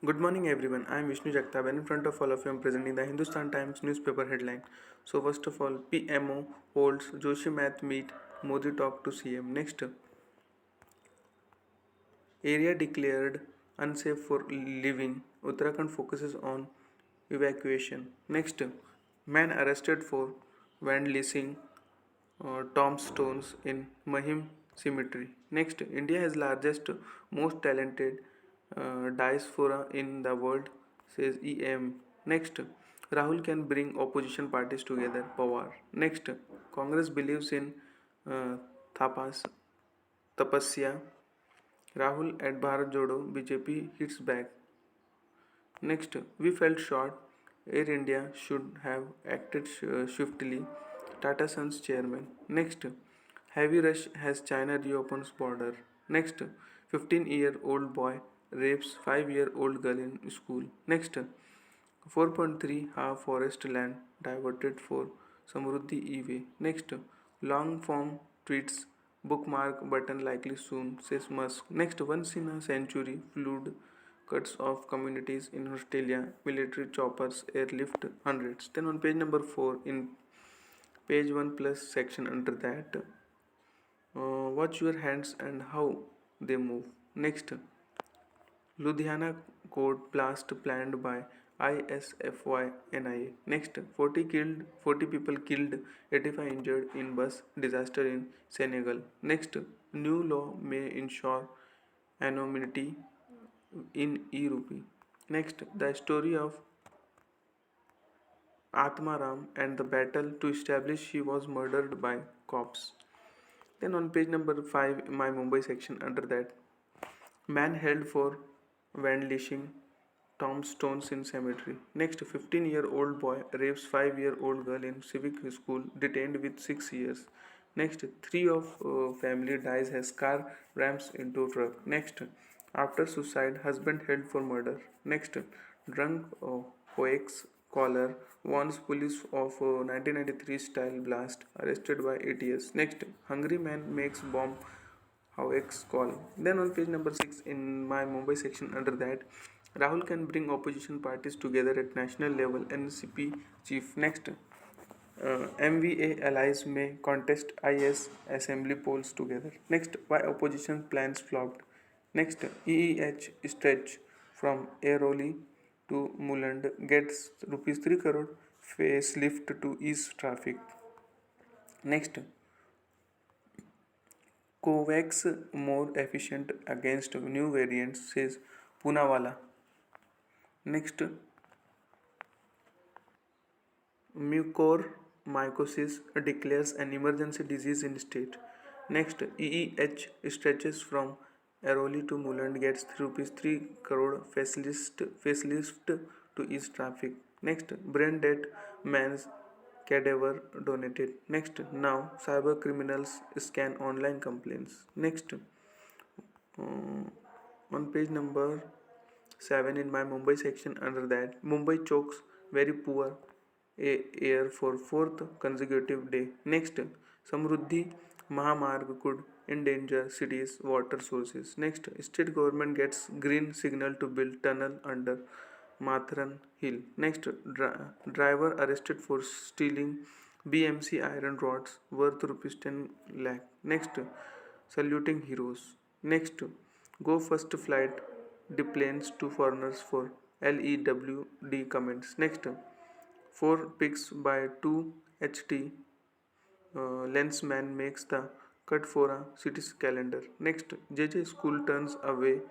Good morning, everyone. I am Vishnu Jagtab, and in front of all of you, I am presenting the Hindustan Times newspaper headline. So, first of all, PMO holds Joshi Math meet Modi talk to CM. Next, area declared unsafe for living. Uttarakhand focuses on evacuation. Next, man arrested for vandalism tombstones in Mahim Cemetery. Next, India has largest, most talented diaspora in the world, says EM. Next, Rahul can bring opposition parties together. Pawar. Next, Congress believes in uh, tapas, tapasya. Rahul at Bharat Jodo. BJP hits back. Next, we felt short. Air India should have acted swiftly. Tata Sons chairman. Next, heavy rush has China reopens border. Next, 15-year-old boy rapes 5-year-old girl in school. Next, 4.3 ha forest land diverted for Samruddhi e-way. Next, long form tweets bookmark button likely soon, says Musk. Next, once in a century flood cuts off communities in Australia. Military choppers airlift hundreds. Then on page number 4, in page 1 plus section under that, watch your hands and how they move. Next, Ludhiana court blast planned by ISFY NIA. Next, 40 people killed, 85 injured in bus disaster in Senegal. Next, new law may ensure anonymity in e-rupee. Next, the story of Atmaram and the battle to establish he was murdered by cops. Then on page number 5, my Mumbai section under that, man held for vandalizing tombstones in cemetery. Next, 15-year-old boy rapes 5-year-old girl in civic school, detained with 6 years. Next, three of family dies as car rams into truck. Next, after suicide, husband held for murder. Next, drunk hoax caller warns police of 1993 style blast, arrested by ATS. Next, hungry man makes bomb how X call. Then on page number 6 in my Mumbai section under that, Rahul can bring opposition parties together at national level. NCP chief. Next, MVA allies may contest IS assembly polls together. Next, why opposition plans flopped. Next, EEH stretch from Airoli to Mulund gets rupees 3 crore facelift to ease traffic. Next, Covax more efficient against new variants, says Poonawalla. Next, mucormycosis declares an emergency disease in state. Next, EEH stretches from Airoli to Mulund gets rupees 3 crore facelift to ease traffic. Next, brain dead man's cadaver donated. Next, now cyber criminals scan online complaints. Next, on page number 7 in my Mumbai section under that, Mumbai chokes very poor air for fourth consecutive day. Next, Samruddhi Mahamarg could endanger cities' water sources. Next, state government gets green signal to build tunnel under Matharan Hill. Next, driver arrested for stealing BMC iron rods worth rupees 10 lakh. Next, saluting heroes. Next, go first flight deplanes to foreigners for LEWD comments. Next, 4 pics by 2 HT lensman makes the cut for a city's calendar. Next, JJ school turns away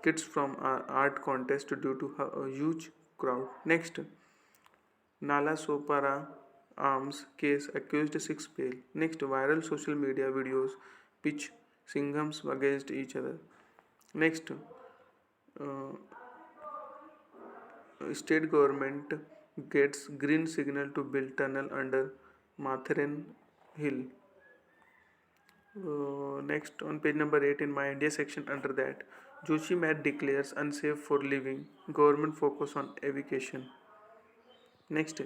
kids from art contest due to a huge crowd. Next, Nala Sopara arms case accused 6 bail. Next, viral social media videos pitch Singhams against each other. Next, state government gets green signal to build tunnel under Matharan Hill. Next, on page number 8 in my India section under that, Joshi Mat declares unsafe for living. Government focus on evacuation. Next,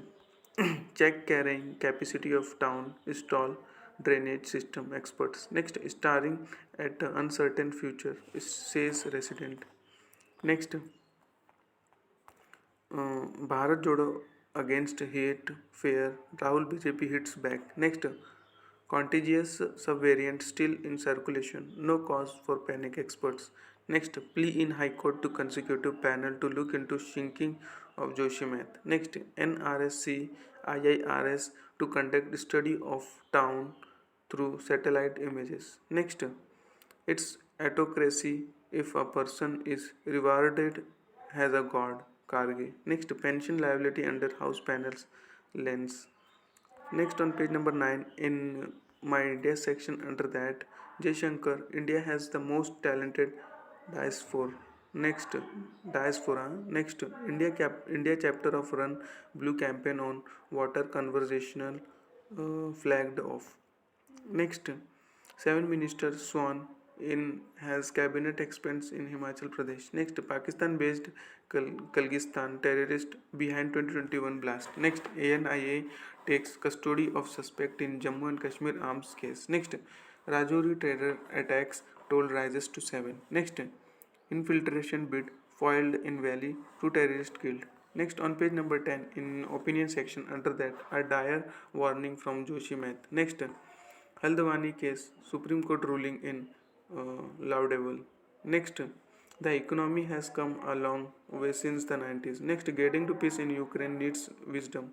check carrying capacity of town, install drainage system experts. Next, starring at uncertain future, says resident. Next, Bharat Jodo against hate fear. Rahul BJP hits back. Next, contagious subvariant still in circulation. No cause for panic, experts. Next, plea in High Court to consecutive panel to look into sinking of Joshi math. Next, NRSC IIRS to conduct study of town through satellite images. Next, it's autocracy if a person is rewarded as a god. Karge. Next, pension liability under House panels lens. Next, on page number 9, in my India section under that, Jay Shankar, India has the most talented diaspora. Next, diaspora. Next, India chapter of Run Blue campaign on water conversational flagged off. Next, seven ministers sworn in has cabinet expense in Himachal Pradesh. Next, Pakistan-based Kyrgyzstan terrorist behind 2021 blast. Next, ANIA takes custody of suspect in Jammu and Kashmir arms case. Next, Rajouri terror attacks toll rises to 7. Next, infiltration bid foiled in Valley, two terrorists killed. Next, on page number 10, in opinion section under that, a dire warning from Joshi Math. Next, Haldwani case, Supreme Court ruling in laudable. Next, the economy has come a long way since the 90s. Next, getting to peace in Ukraine needs wisdom.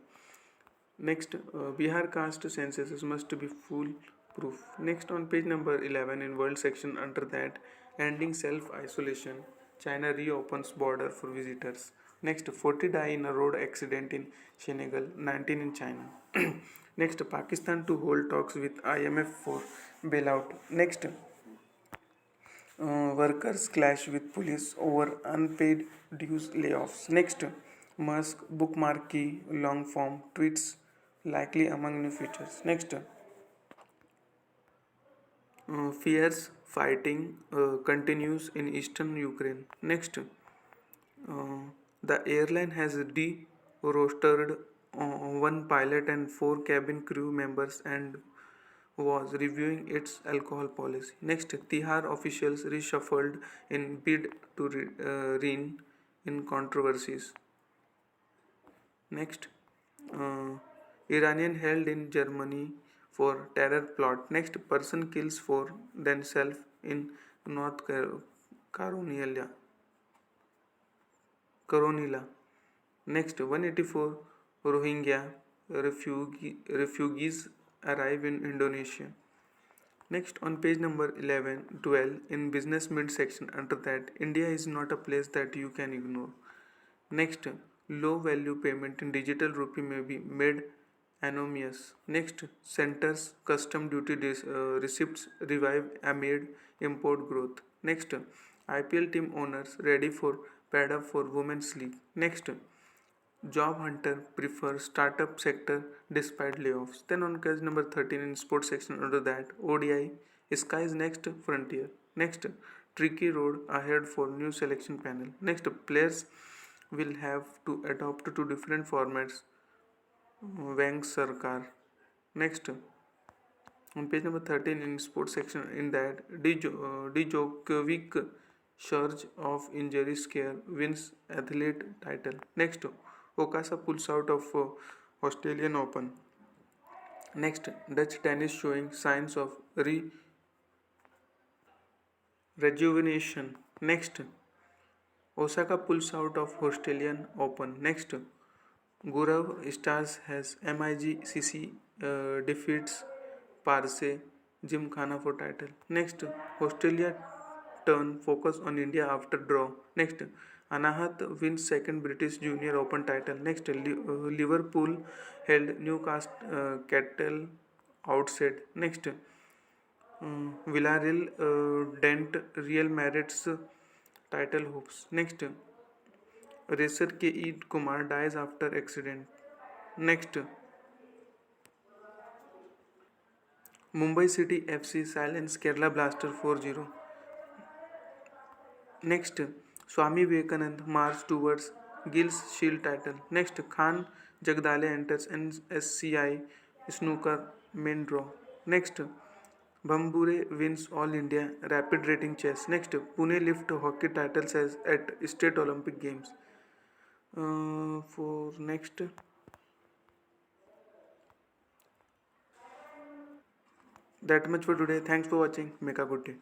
Next, Bihar caste census must be foolproof. Next, on page number 11 in world section under that, ending self-isolation, China reopens border for visitors. Next, 40 die in a road accident in Senegal, 19 in China. Next, Pakistan to hold talks with IMF for bailout. Next, workers clash with police over unpaid dues layoffs. Next, Musk bookmarky long form tweets likely among new features. Next, fierce fighting continues in eastern Ukraine. Next, the airline has de-rostered one pilot and four cabin crew members and was reviewing its alcohol policy. Next, Tihar officials reshuffled in bid to rein in controversies. Next, uh, Iranian held in Germany for terror plot. Next, person kills for themselves in North Carolina. Coronilla. Next, 184 Rohingya refugees arrive in Indonesia. Next, on page number 11, 12, in business mid section under that, India is not a place that you can ignore. Next, low value payment in digital rupee may be made anonymous. Next, centers custom duty receipts revive amid import growth. Next, IPL team owners ready for paid up for women's league. Next, job hunter prefers startup sector despite layoffs. Then on page number 13 in sports section under that, ODI sky's next frontier. Next, tricky road ahead for new selection panel. Next, players will have to adopt to different formats. Wang Sarkar. Next, on page number 13 in sports section in that, Djokovic surge of injury scare wins athlete title. Next, Okasa pulls out of Australian Open. Next, Dutch tennis showing signs of rejuvenation. Next, Osaka pulls out of Australian Open. Next, Gaurav stars has MIGCC defeats Parse Gymkhana for title. Next, Australia turn focus on India after draw. Next, Anahat wins second British Junior Open title. Next, Liverpool held Newcastle Cattle outset. Next, Villarreal dent Real Madrid's title hopes. Next, racer K.E. Kumar dies after accident. Next, Mumbai City FC silence Kerala Blaster 4-0. Next, Swami Vivekanand march towards Gill's Shield title. Next, Khan Jagdale enters NSCI snooker main draw. Next, Bambure wins All India Rapid Rating Chess. Next, Pune lift hockey titles as at State Olympic Games. for next. That much for today. Thanks for watching. Make a good day.